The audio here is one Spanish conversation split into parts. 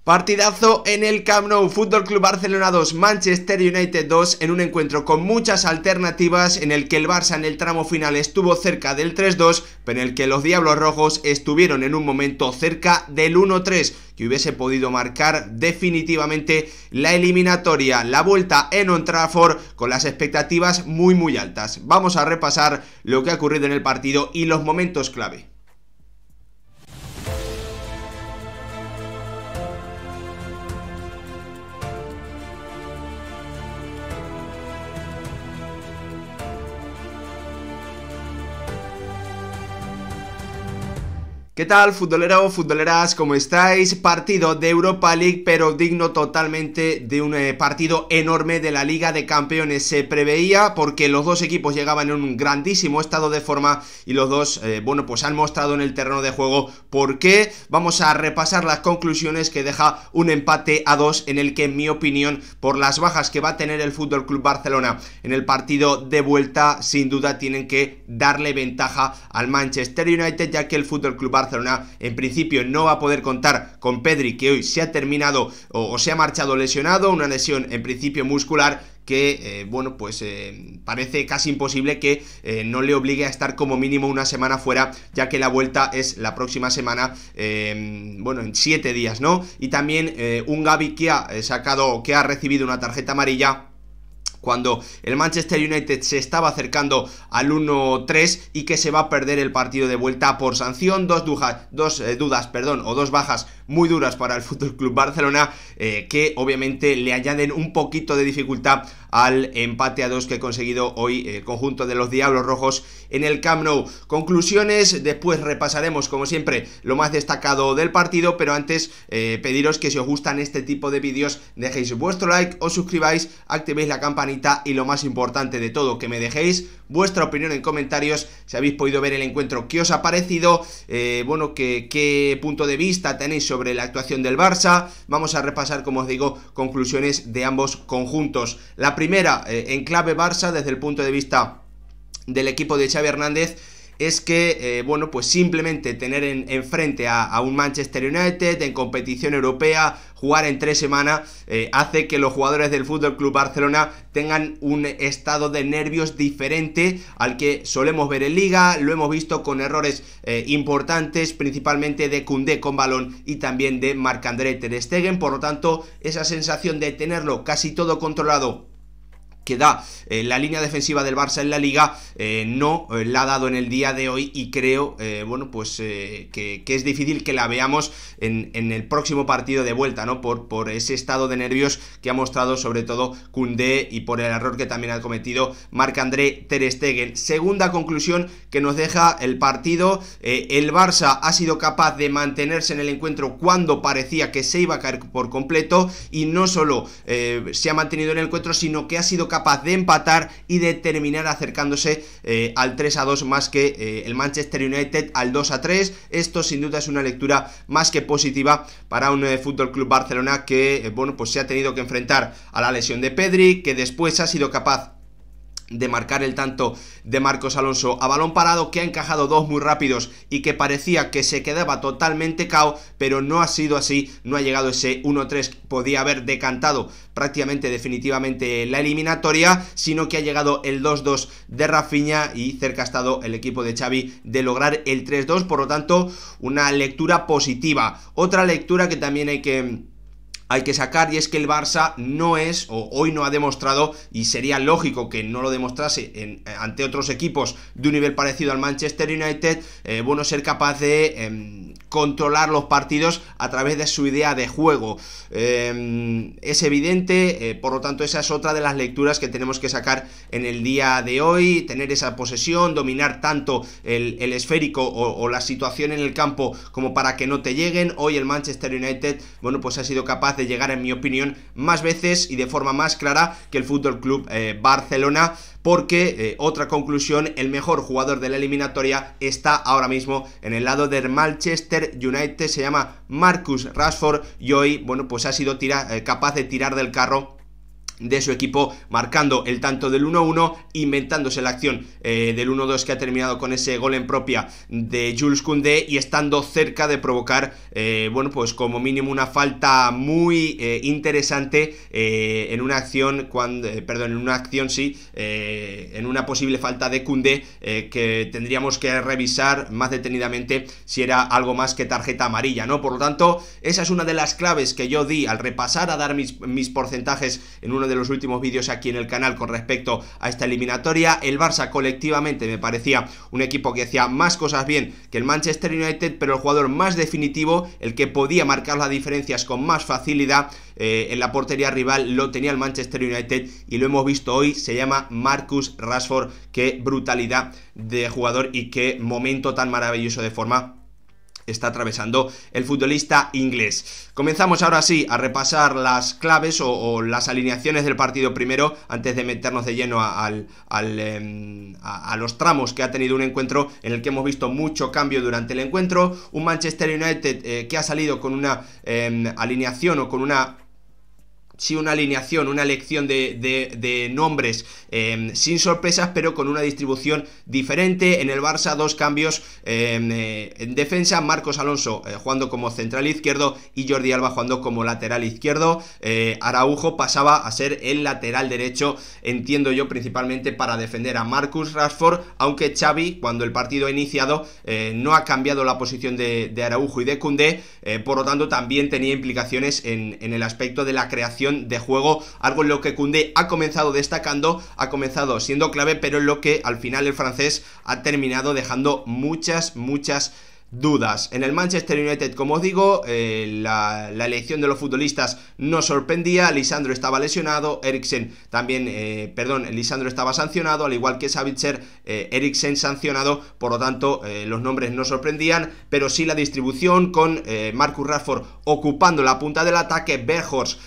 Partidazo en el Camp Nou, Fútbol Club Barcelona 2, Manchester United 2, en un encuentro con muchas alternativas, en el que el Barça en el tramo final estuvo cerca del 3-2, pero en el que los Diablos Rojos estuvieron en un momento cerca del 1-3, que hubiese podido marcar definitivamente la eliminatoria, la vuelta en Old Trafford, con las expectativas muy altas. Vamos a repasar lo que ha ocurrido en el partido y los momentos clave. ¿Qué tal, futbolero, futboleras? ¿Cómo estáis? Partido de Europa League, pero digno totalmente de un partido enorme de la Liga de Campeones. Se preveía porque los dos equipos llegaban en un grandísimo estado de forma y los dos, pues han mostrado en el terreno de juego por qué. Vamos a repasar las conclusiones que deja un empate a 2 en el que, en mi opinión, por las bajas que va a tener el Fútbol Club Barcelona en el partido de vuelta, sin duda tienen que darle ventaja al Manchester United, ya que el Fútbol Club Barcelona en principio no va a poder contar con Pedri, que hoy se ha terminado o se ha marchado lesionado, una lesión en principio muscular que, parece casi imposible que no le obligue a estar como mínimo una semana fuera, ya que la vuelta es la próxima semana, en 7 días, ¿no? Y también un Gavi que ha recibido una tarjeta amarilla cuando el Manchester United se estaba acercando al 1-3 y que se va a perder el partido de vuelta por sanción. Dos bajas muy duras para el Fútbol Club Barcelona, que obviamente le añaden un poquito de dificultad al empate a 2 que ha conseguido hoy el conjunto de los Diablos Rojos en el Camp Nou. Conclusiones, después repasaremos como siempre lo más destacado del partido, pero antes pediros que si os gustan este tipo de vídeos dejéis vuestro like, os suscribáis, activéis la campanita y lo más importante de todo, que me dejéis vuestra opinión en comentarios, si habéis podido ver el encuentro, qué os ha parecido, qué punto de vista tenéis sobre la actuación del Barça. Vamos a repasar, como os digo, conclusiones de ambos conjuntos. La primera, en clave Barça, desde el punto de vista del equipo de Xavi Hernández, es que, simplemente tener enfrente a un Manchester United en competición europea, jugar en 3 semanas, hace que los jugadores del Fútbol Club Barcelona tengan un estado de nervios diferente al que solemos ver en Liga. Lo hemos visto con errores importantes, principalmente de Koundé con balón y también de Marc-André ter Stegen. Por lo tanto, esa sensación de tenerlo casi todo controlado que da la línea defensiva del Barça en la Liga, no la ha dado en el día de hoy, y creo que es difícil que la veamos en el próximo partido de vuelta, ¿no? Por ese estado de nervios que ha mostrado sobre todo Koundé y por el error que también ha cometido Marc-André ter Stegen. Segunda conclusión que nos deja el partido, el Barça ha sido capaz de mantenerse en el encuentro cuando parecía que se iba a caer por completo, y no solo se ha mantenido en el encuentro, sino que ha sido capaz de empatar y de terminar acercándose al 3-2 más que el Manchester United al 2-3. Esto sin duda es una lectura más que positiva para un Fútbol Club Barcelona que se ha tenido que enfrentar a la lesión de Pedri, que después ha sido capaz de marcar el tanto de Marcos Alonso a balón parado, que ha encajado 2 muy rápidos y que parecía que se quedaba totalmente cao, pero no ha sido así, no ha llegado ese 1-3, podía haber decantado prácticamente definitivamente la eliminatoria, sino que ha llegado el 2-2 de Rafinha y cerca ha estado el equipo de Xavi de lograr el 3-2, por lo tanto una lectura positiva. Otra lectura que también hay que sacar, y es que el Barça no es, o hoy no ha demostrado, y sería lógico que no lo demostrase ante otros equipos de un nivel parecido al Manchester United, ser capaz de controlar los partidos a través de su idea de juego. Es evidente, por lo tanto esa es otra de las lecturas que tenemos que sacar en el día de hoy, tener esa posesión, dominar tanto el esférico o la situación en el campo como para que no te lleguen. Hoy el Manchester United, ha sido capaz de llegar, en mi opinión, más veces y de forma más clara que el Fútbol Club Barcelona, porque, otra conclusión, el mejor jugador de la eliminatoria está ahora mismo en el lado del Manchester United, se llama Marcus Rashford, y hoy, ha sido capaz de tirar del carro de su equipo, marcando el tanto del 1-1, inventándose la acción del 1-2 que ha terminado con ese gol en propia de Jules Koundé y estando cerca de provocar, bueno, pues como mínimo una falta muy interesante en una acción, en una posible falta de Koundé, que tendríamos que revisar más detenidamente si era algo más que tarjeta amarilla, ¿no? Por lo tanto, esa es una de las claves que yo di al repasar, a dar mis porcentajes en uno de los últimos vídeos aquí en el canal con respecto a esta eliminatoria. El Barça colectivamente me parecía un equipo que hacía más cosas bien que el Manchester United, pero el jugador más definitivo, el que podía marcar las diferencias con más facilidad en la portería rival, lo tenía el Manchester United y lo hemos visto hoy. Se llama Marcus Rashford. Qué brutalidad de jugador y qué momento tan maravilloso de forma está atravesando el futbolista inglés. Comenzamos ahora sí a repasar las claves o las alineaciones del partido primero, antes de meternos de lleno a los tramos que ha tenido un encuentro en el que hemos visto mucho cambio durante el encuentro. Un Manchester United que ha salido con una alineación o con una alineación, una elección de nombres sin sorpresas, pero con una distribución diferente. En el Barça, dos cambios en defensa: Marcos Alonso jugando como central izquierdo y Jordi Alba jugando como lateral izquierdo. Araujo pasaba a ser el lateral derecho, entiendo yo, principalmente para defender a Marcus Rashford, aunque Xavi, cuando el partido ha iniciado, no ha cambiado la posición de Araujo y de Koundé, por lo tanto también tenía implicaciones en el aspecto de la creación de juego, algo en lo que Koundé ha comenzado destacando, ha comenzado siendo clave, pero en lo que al final el francés ha terminado dejando muchas dudas. En el Manchester United, como os digo, la elección de los futbolistas no sorprendía. Lisandro estaba lesionado, Lisandro estaba sancionado, al igual que Sabitzer, Eriksen sancionado, por lo tanto los nombres no sorprendían, pero sí la distribución, con Marcus Rashford ocupando la punta del ataque, Weghorst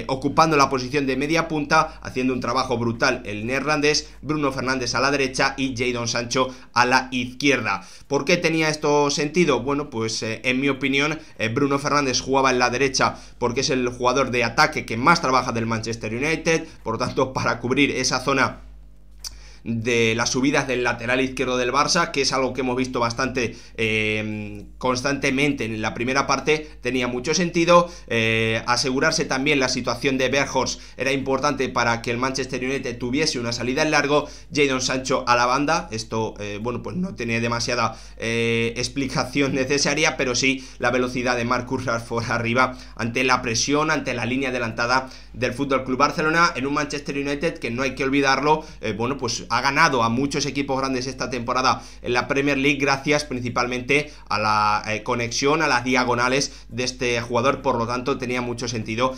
ocupando la posición de media punta, haciendo un trabajo brutal el neerlandés, Bruno Fernández a la derecha y Jadon Sancho a la izquierda. ¿Por qué tenía esto sentido? Bueno, pues en mi opinión, Bruno Fernández jugaba en la derecha porque es el jugador de ataque que más trabaja del Manchester United, por lo tanto, para cubrir esa zona de las subidas del lateral izquierdo del Barça, que es algo que hemos visto bastante constantemente en la primera parte, tenía mucho sentido. Asegurarse también la situación de Weghorst era importante para que el Manchester United tuviese una salida en largo. Jadon Sancho a la banda, esto bueno, pues no tenía demasiada explicación necesaria, pero sí la velocidad de Marcus Rashford arriba ante la presión, ante la línea adelantada del FC Barcelona, en un Manchester United que, no hay que olvidarlo, bueno, pues ha ganado a muchos equipos grandes esta temporada en la Premier League, gracias principalmente a la conexión, a las diagonales de este jugador. Por lo tanto, tenía mucho sentido,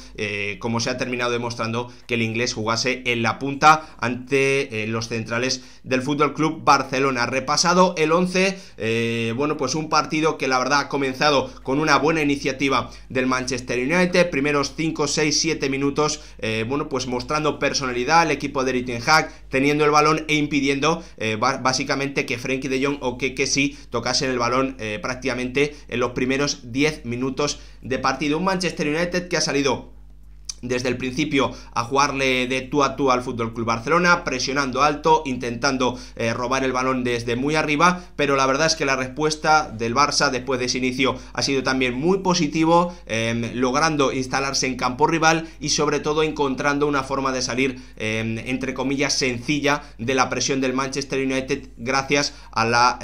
como se ha terminado demostrando, que el inglés jugase en la punta ante los centrales del FC Barcelona. Repasado el 11, bueno, pues un partido que la verdad ha comenzado con una buena iniciativa del Manchester United. Primeros 5, 6, 7 minutos, bueno, pues mostrando personalidad el equipo de Erik ten Hag, teniendo el balón e impidiendo básicamente que Frenkie de Jong o que sí tocasen el balón prácticamente en los primeros 10 minutos de partido. Un Manchester United que ha salido desde el principio a jugarle de tú a tú al FC Barcelona, presionando alto, intentando robar el balón desde muy arriba, pero la verdad es que la respuesta del Barça después de ese inicio ha sido también muy positivo, logrando instalarse en campo rival y sobre todo encontrando una forma de salir entre comillas sencilla de la presión del Manchester United, gracias a la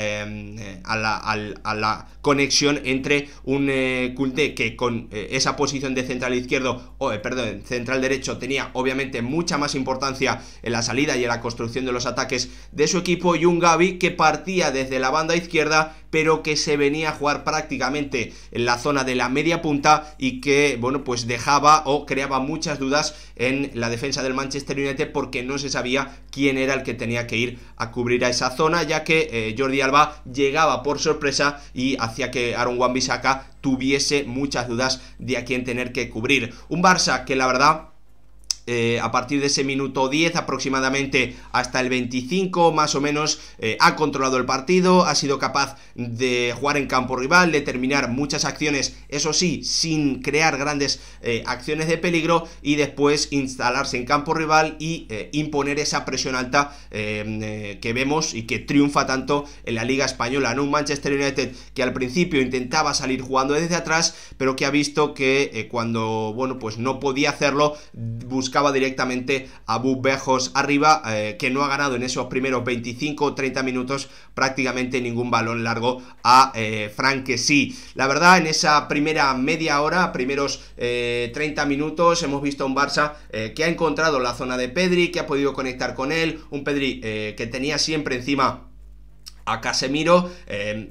conexión entre un Koundé que con esa posición de central izquierdo, central derecho, tenía obviamente mucha más importancia en la salida y en la construcción de los ataques de su equipo, y un Gavi que partía desde la banda izquierda pero que se venía a jugar prácticamente en la zona de la media punta y que, bueno, pues dejaba o creaba muchas dudas en la defensa del Manchester United, porque no se sabía quién era el que tenía que ir a cubrir a esa zona, ya que Jordi Alba llegaba por sorpresa y hacía que Aaron Wan-Bissaka tuviese muchas dudas de a quién tener que cubrir. Un Barça que la verdad a partir de ese minuto 10 aproximadamente hasta el 25 más o menos, ha controlado el partido, ha sido capaz de jugar en campo rival, de terminar muchas acciones, eso sí, sin crear grandes acciones de peligro, y después instalarse en campo rival y imponer esa presión alta que vemos y que triunfa tanto en la Liga Española, ¿no? Un Manchester United que al principio intentaba salir jugando desde atrás, pero que ha visto que cuando, bueno, pues no podía hacerlo, buscaba directamente a Wout Weghorst arriba, que no ha ganado en esos primeros 25 o 30 minutos prácticamente ningún balón largo a Franck Kessie. La verdad, en esa primera media hora, primeros 30 minutos, hemos visto a un Barça que ha encontrado la zona de Pedri, que ha podido conectar con él, un Pedri que tenía siempre encima a Casemiro,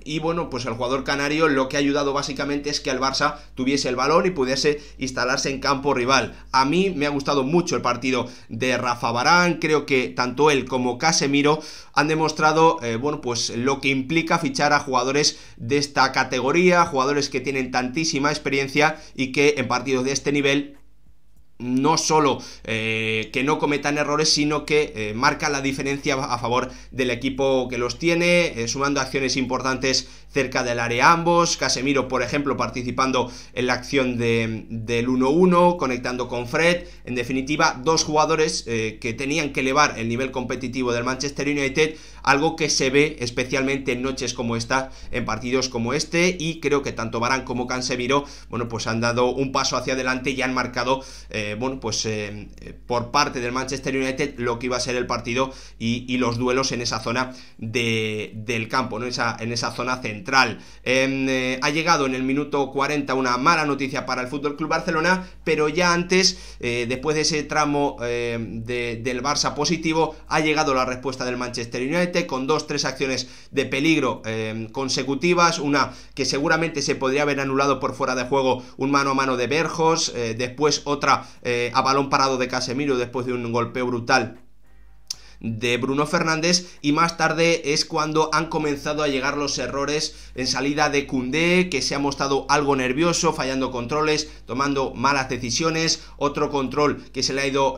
y bueno, pues el jugador canario lo que ha ayudado básicamente es que el Barça tuviese el balón y pudiese instalarse en campo rival. A mí me ha gustado mucho el partido de Rafa Varane, creo que tanto él como Casemiro han demostrado, bueno, pues lo que implica fichar a jugadores de esta categoría, jugadores que tienen tantísima experiencia y que en partidos de este nivel no solo que no cometan errores, sino que marca la diferencia a favor del equipo que los tiene, sumando acciones importantes cerca del área ambos. Casemiro, por ejemplo, participando en la acción del 1-1, conectando con Fred. En definitiva, dos jugadores que tenían que elevar el nivel competitivo del Manchester United, algo que se ve especialmente en noches como esta, en partidos como este, y creo que tanto Varane como Casemiro, bueno, pues han dado un paso hacia adelante y han marcado bueno, pues por parte del Manchester United lo que iba a ser el partido y los duelos en esa zona del campo, ¿no? En esa zona central. Ha llegado en el minuto 40 una mala noticia para el FC Barcelona, pero ya antes, después de ese tramo del Barça positivo, ha llegado la respuesta del Manchester United con 2-3 acciones de peligro consecutivas, una que seguramente se podría haber anulado por fuera de juego, un mano a mano de Weghorst, después otra a balón parado de Casemiro después de un golpeo brutal de Bruno Fernández, y más tarde es cuando han comenzado a llegar los errores en salida de Koundé, que se ha mostrado algo nervioso, fallando controles, tomando malas decisiones, otro control que se le ha ido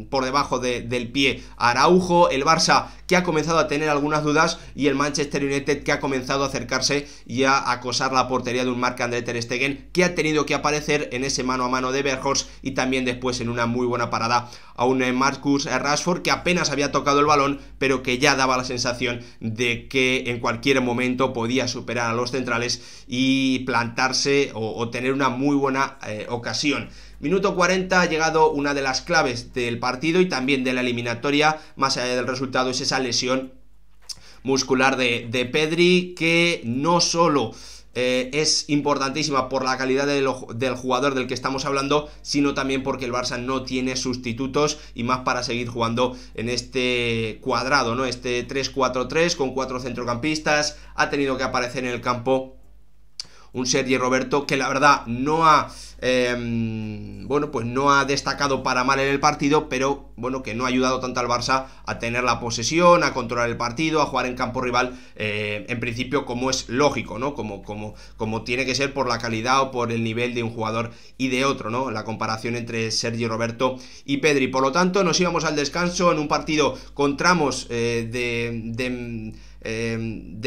por debajo del pie a Araujo, el Barça que ha comenzado a tener algunas dudas y el Manchester United que ha comenzado a acercarse y a acosar la portería de un Marc-André ter Stegen, que ha tenido que aparecer en ese mano a mano de Weghorst y también después en una muy buena parada a un Marcus Rashford que apenas había tocado el balón, pero que ya daba la sensación de que en cualquier momento podía superar a los centrales y plantarse o tener una muy buena ocasión. Minuto 40, ha llegado una de las claves del partido y también de la eliminatoria, más allá del resultado, es esa lesión muscular de Pedri, que no solo es importantísima por la calidad del jugador del que estamos hablando, sino también porque el Barça no tiene sustitutos, y más para seguir jugando en este cuadrado, ¿no? Este 3-4-3 con 4 centrocampistas. Ha tenido que aparecer en el campo un Sergi Roberto que la verdad no ha bueno, pues no ha destacado para mal en el partido, pero bueno, que no ha ayudado tanto al Barça a tener la posesión, a controlar el partido, a jugar en campo rival, en principio, como es lógico, ¿no? Como tiene que ser por la calidad o por el nivel de un jugador y de otro, ¿no? La comparación entre Sergi Roberto y Pedri. Por lo tanto, nos íbamos al descanso en un partido con tramos de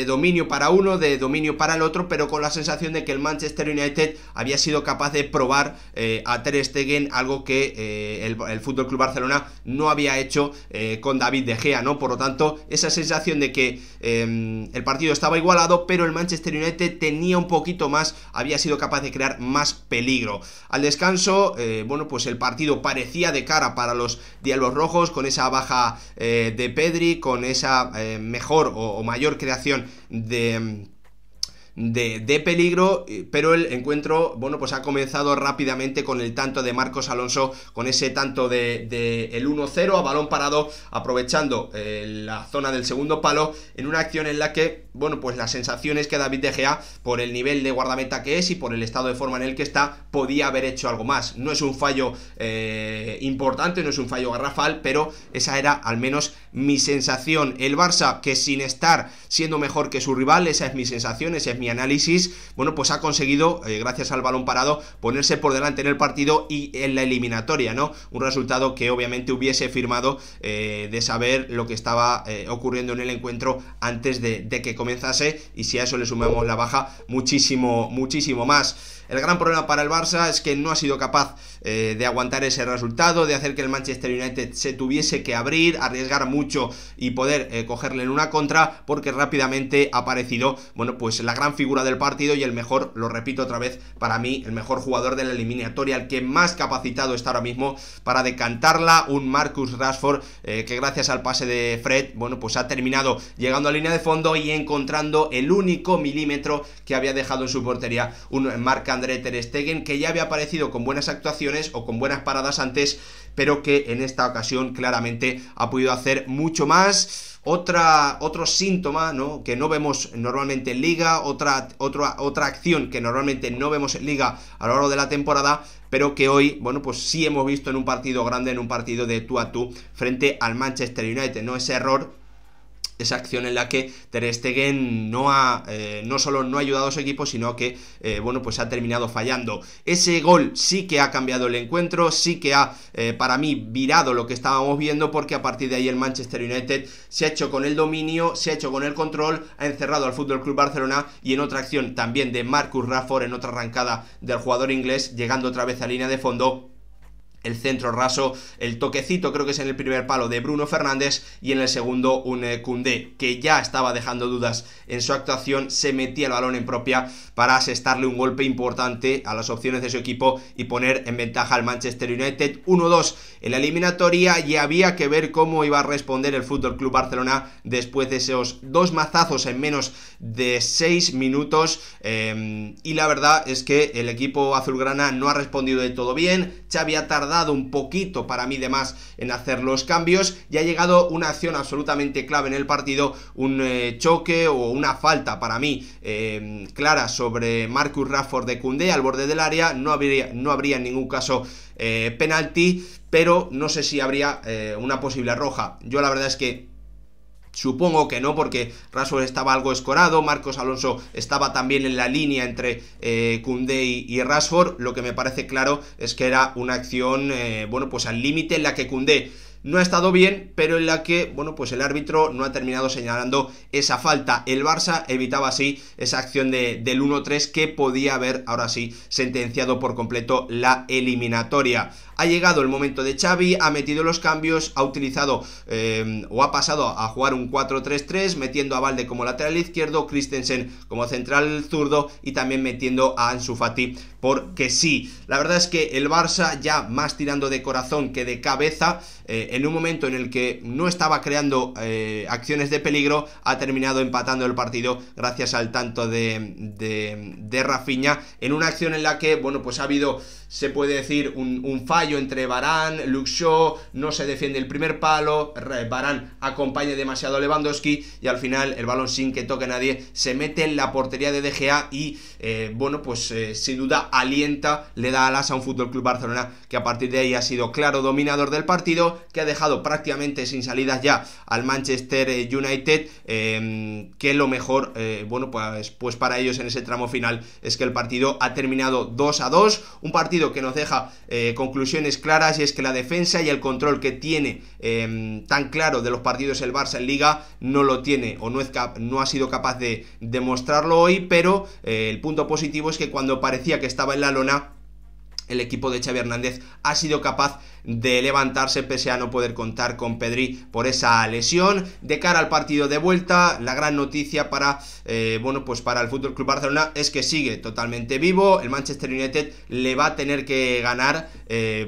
dominio para uno, de dominio para el otro, pero con la sensación de que el Manchester United había sido capaz de probar a ter Stegen, algo que el FC Barcelona no había hecho con David de Gea, ¿no? Por lo tanto, esa sensación de que el partido estaba igualado, pero el Manchester United tenía un poquito más, había sido capaz de crear más peligro. Al descanso, bueno, pues el partido parecía de cara para los Diablos Rojos, con esa baja de Pedri, con esa mejor o mayor creación de peligro, pero el encuentro, bueno, pues ha comenzado rápidamente con el tanto de Marcos Alonso, con ese tanto de el 1-0 a balón parado, aprovechando la zona del segundo palo, en una acción en la que, bueno, pues la sensación es que David de Gea, por el nivel de guardameta que es y por el estado de forma en el que está, podía haber hecho algo más. No es un fallo importante, no es un fallo garrafal, pero esa era al menos mi sensación. El Barça, que sin estar siendo mejor que su rival, esa es mi sensación, ese es mi mi análisis, bueno, pues ha conseguido, gracias al balón parado, ponerse por delante en el partido y en la eliminatoria, ¿no? Un resultado que obviamente hubiese firmado de saber lo que estaba ocurriendo en el encuentro antes de que comenzase, y si a eso le sumamos la baja, muchísimo más. El gran problema para el Barça es que no ha sido capaz de aguantar ese resultado, de hacer que el Manchester United se tuviese que abrir, arriesgar mucho y poder cogerle en una contra, porque rápidamente ha aparecido, bueno, pues la gran figura del partido y el mejor, lo repito otra vez, para mí, el mejor jugador de la eliminatoria, el que más capacitado está ahora mismo para decantarla, un Marcus Rashford, que gracias al pase de Fred, bueno, pues ha terminado llegando a línea de fondo y encontrando el único milímetro que había dejado en su portería un Marc-André ter Stegen, que ya había aparecido con buenas actuaciones o con buenas paradas antes, pero que en esta ocasión claramente ha podido hacer mucho más. Otro síntoma, ¿no?, que no vemos normalmente en Liga, otra acción que normalmente no vemos en Liga a lo largo de la temporada, pero que hoy, bueno, pues sí hemos visto en un partido grande, en un partido de tú a tú frente al Manchester United, ¿no? Ese error, esa acción en la que ter Stegen no solo no ha ayudado a su equipo, sino que, bueno, pues ha terminado fallando. Ese gol sí que ha cambiado el encuentro, sí que ha, para mí, virado lo que estábamos viendo, porque a partir de ahí el Manchester United se ha hecho con el dominio, se ha hecho con el control, ha encerrado al FC Barcelona, y en otra acción también de Marcus Rashford, en otra arrancada del jugador inglés, llegando otra vez a línea de fondo, el centro raso, el toquecito, creo que es en el primer palo, de Bruno Fernández, y en el segundo un Koundé, que ya estaba dejando dudas en su actuación, se metía el balón en propia para asestarle un golpe importante a las opciones de su equipo y poner en ventaja al Manchester United 1-2 en la eliminatoria, y había que ver cómo iba a responder el FC Barcelona después de esos dos mazazos en menos de 6 minutos, y la verdad es que el equipo azulgrana no ha respondido de todo bien. Xavi ha tardado un poquito, para mí, de más en hacer los cambios, y ha llegado una acción absolutamente clave en el partido, un choque o una falta, para mí, clara sobre Marcus Rashford de Koundé al borde del área. No habría en ningún caso penalti, pero no sé si habría una posible roja. Yo la verdad es que supongo que no, porque Rashford estaba algo escorado, Marcos Alonso estaba también en la línea entre Koundé y Rashford. Lo que me parece claro es que era una acción, bueno, pues al límite, en la que Koundé no ha estado bien, pero en la que, bueno, pues el árbitro no ha terminado señalando esa falta. El Barça evitaba así esa acción del 1-3, que podía haber, ahora sí, sentenciado por completo la eliminatoria. Ha llegado el momento de Xavi, ha metido los cambios, ha utilizado o ha pasado a jugar un 4-3-3, metiendo a Balde como lateral izquierdo, Christensen como central zurdo, y también metiendo a Ansu Fati, porque sí. La verdad es que el Barça, ya más tirando de corazón que de cabeza, en un momento en el que no estaba creando acciones de peligro, ha terminado empatando el partido gracias al tanto de Rafinha, en una acción en la que, bueno, pues ha habido, se puede decir, un fallo entre Varane, Luke Shaw, no se defiende el primer palo, Varane acompaña demasiado a Lewandowski, y al final el balón, sin que toque a nadie, se mete en la portería de De Gea, y bueno, pues sin duda alienta, le da alas a un FC Barcelona que a partir de ahí ha sido claro dominador del partido, que ha dejado prácticamente sin salidas ya al Manchester United, que lo mejor, bueno, pues para ellos en ese tramo final es que el partido ha terminado 2-2, un partido que nos deja conclusiones claras, y es que la defensa y el control que tiene tan claro de los partidos el Barça en Liga no lo tiene, o no ha sido capaz de demostrarlo hoy. Pero el punto positivo es que cuando parecía que estaba en la lona, el equipo de Xavi Hernández ha sido capaz de levantarse, pese a no poder contar con Pedri por esa lesión. De cara al partido de vuelta, la gran noticia para bueno, pues para el FC Barcelona es que sigue totalmente vivo. El Manchester United le va a tener que ganar,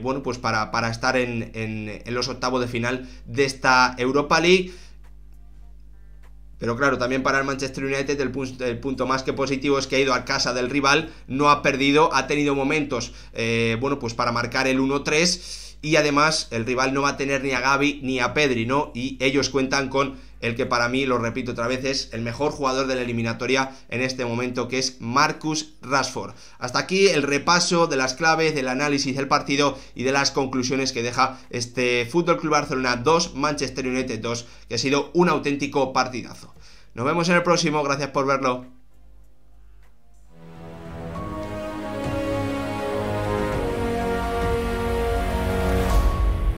bueno, pues para estar en los octavos de final de esta Europa League. Pero claro, también para el Manchester United el punto más que positivo es que ha ido a casa del rival, no ha perdido, ha tenido momentos, bueno, pues para marcar el 1-3, y además el rival no va a tener ni a Gavi ni a Pedri, ¿no? Y ellos cuentan con el que, para mí, lo repito otra vez, es el mejor jugador de la eliminatoria en este momento, que es Marcus Rashford. Hasta aquí el repaso de las claves, del análisis del partido y de las conclusiones que deja este FC Barcelona 2, Manchester United 2, que ha sido un auténtico partidazo. Nos vemos en el próximo, gracias por verlo.